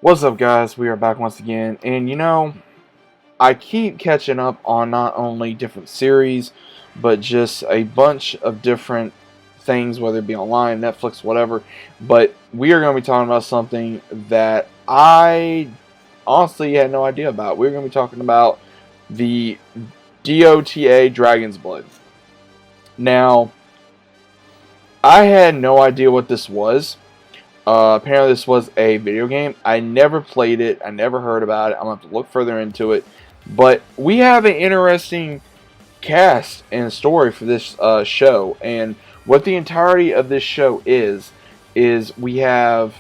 What's up, guys? We are back once again, and I keep catching up on not only different series, but just a bunch of different things, whether it be online, Netflix, whatever. But we are going to be talking about something that I honestly had no idea about. We're going to be talking about the Dota Dragon's Blood. Now, I had no idea what this was. Apparently, this was a video game. I never played it. I never heard about it. I'm going to have to look further into it. But we have an interesting cast and story for this show. And what the entirety of this show is we have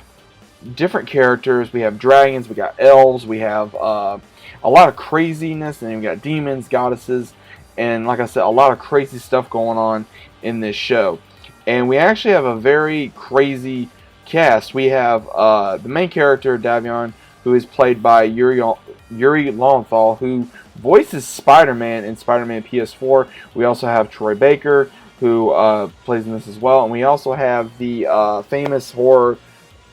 different characters. We have dragons. We got elves. We have a lot of craziness. And then we got demons, goddesses. And like I said, a lot of crazy stuff going on in this show. And we actually have a very crazy cast. We have the main character, Davion, who is played by Yuri Lowenthal, who voices Spider-Man in Spider-Man PS4. We also have Troy Baker, who plays in this as well. And we also have the famous horror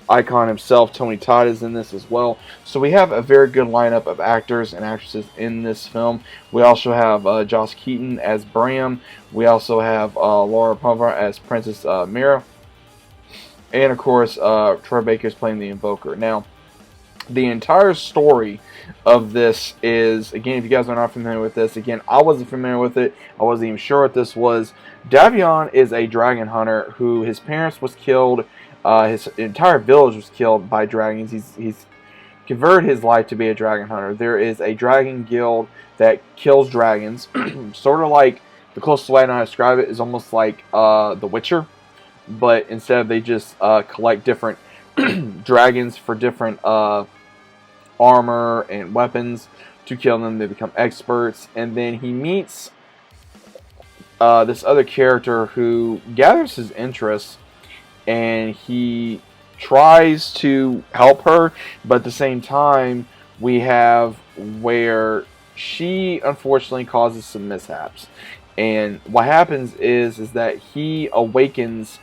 icon himself, Tony Todd, is in this as well. So we have a very good lineup of actors and actresses in this film. We also have Josh Keaton as Bram. We also have Laura Palmer as Princess Mira. And of course, Troy Baker is playing the Invoker. Now, the entire story of this is, again, if you guys are not familiar with this, again, I wasn't familiar with it. I wasn't even sure what this was. Davion is a dragon hunter who his parents was killed. His entire village was killed by dragons. He's converted his life to be a dragon hunter. There is a dragon guild that kills dragons. Sort of like, the closest way I know how to describe it is almost like The Witcher. But instead they just collect different dragons for different armor and weapons to kill them. They become experts. And then he meets this other character who gathers his interest, and he tries to help her, but at the same time we have where she unfortunately causes some mishaps. And what happens is that he awakens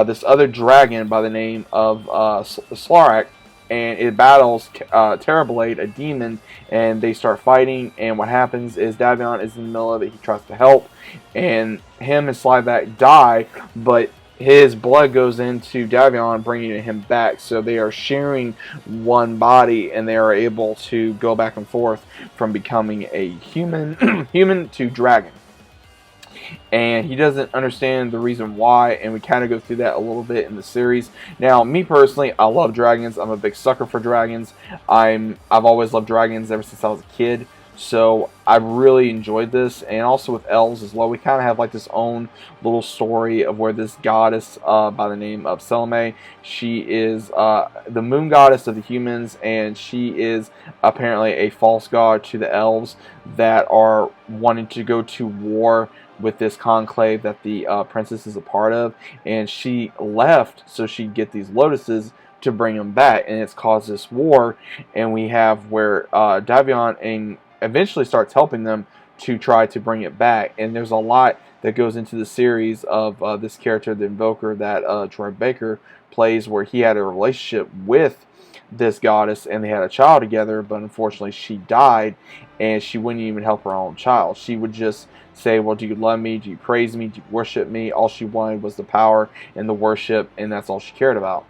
this other dragon by the name of Slarak, and it battles Terrorblade, a demon, and they start fighting. And what happens is Davion is in the middle of it. He tries to help, and him and Slyback die, but his blood goes into Davion, bringing him back. So they are sharing one body, and they are able to go back and forth from becoming a human, human to dragon. And he doesn't understand the reason why, and we kind of go through that a little bit in the series. Now, me personally, I love dragons. I'm a big sucker for dragons. I've always loved dragons ever since I was a kid, so I really enjoyed this. And also with elves as well, we kind of have like this own little story of where this goddess by the name of Selene, she is the moon goddess of the humans, and she is apparently a false god to the elves that are wanting to go to war with this conclave that the princess is a part of. And she left so she'd get these lotuses to bring them back, and it's caused this war. And we have where Davion and eventually starts helping them to try to bring it back. And there's a lot that goes into the series of this character, the Invoker, that Troy Baker plays, where he had a relationship with this goddess and they had a child together, but unfortunately she died, and she wouldn't even help her own child. She would just say, well, do you love me? Do you praise me? Do you worship me? All she wanted was the power and the worship, and that's all she cared about.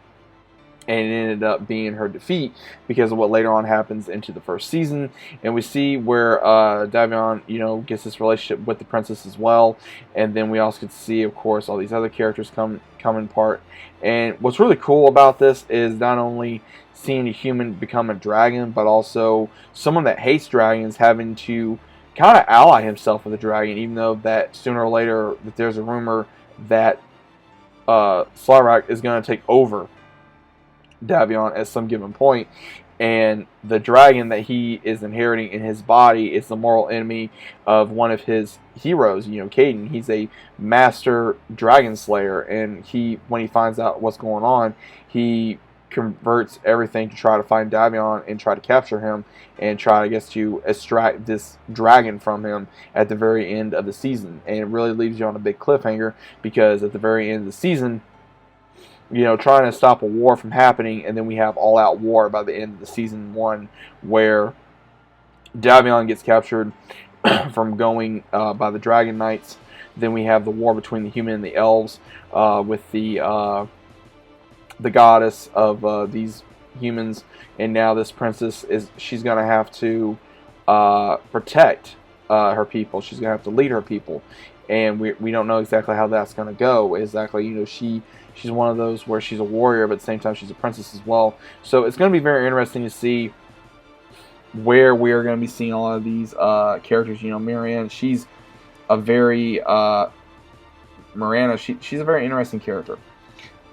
And it ended up being her defeat because of what later on happens into the first season. And we see where Davion, gets this relationship with the princess as well. And then we also get to see, of course, all these other characters come in part. And what's really cool about this is not only seeing a human become a dragon, but also someone that hates dragons having to kind of ally himself with a dragon, even though that sooner or later that there's a rumor that Slarak is going to take over Davion at some given point, and the dragon that he is inheriting in his body is the mortal enemy of one of his heroes, Caden. He's a master dragon slayer, and when he finds out what's going on, he converts everything to try to find Davion and try to capture him and try, I guess, to extract this dragon from him at the very end of the season. And it really leaves you on a big cliffhanger, because at the very end of the season, trying to stop a war from happening, and then we have all-out war by the end of the season 1, where Davion gets captured from going by the Dragon Knights. Then we have the war between the human and the elves, with the goddess of these humans, and now this princess she's gonna have to protect her people. She's gonna have to lead her people, and we don't know exactly how that's gonna go. Exactly, she's one of those where she's a warrior, but at the same time she's a princess as well. So it's gonna be very interesting to see where we are going to be seeing a lot of these characters. Marianne, she's a very Miranda. She's a very interesting character,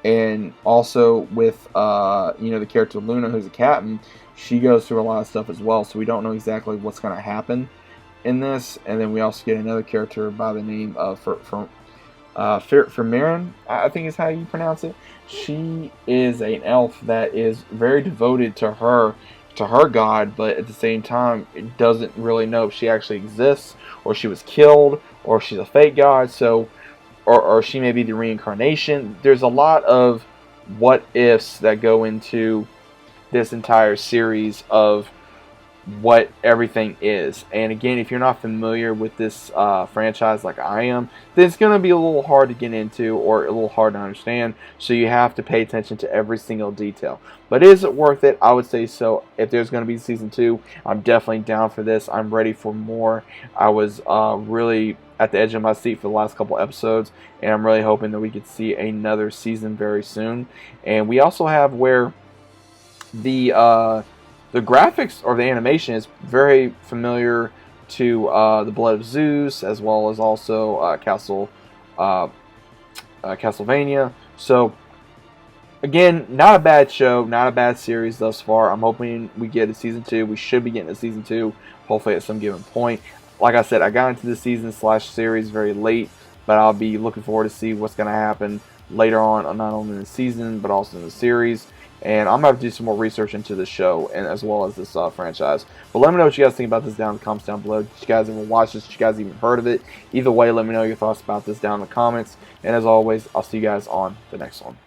and also with the character Luna, who's a captain, she goes through a lot of stuff as well. So we don't know exactly what's going to happen in this. And then we also get another character by the name of Firmarin, I think is how you pronounce it. She is an elf that is very devoted to her god, but at the same time it doesn't really know if she actually exists, or she was killed, or she's a fake god. So or she may be the reincarnation. There's a lot of what ifs that go into this entire series of what everything is. And again, if you're not familiar with this franchise like I am, then it's going to be a little hard to get into, or a little hard to understand. So you have to pay attention to every single detail. But is it worth it? I would say so. If there's going to be season 2, I'm definitely down for this. I'm ready for more. I was really at the edge of my seat for the last couple episodes, and I'm really hoping that we could see another season very soon. And we also have where the graphics or the animation is very familiar to the Blood of Zeus, as well as also Castlevania. So again, not a bad show, not a bad series thus far. I'm hoping we get a season 2. We should be getting a season 2, hopefully at some given point. Like I said, I got into the season/series very late, but I'll be looking forward to see what's going to happen later on, not only in the season, but also in the series. And I'm going to have to do some more research into the show, and as well as this franchise. But let me know what you guys think about this down in the comments down below. Did you guys ever watch this? Did you guys even heard of it? Either way, let me know your thoughts about this down in the comments. And as always, I'll see you guys on the next one.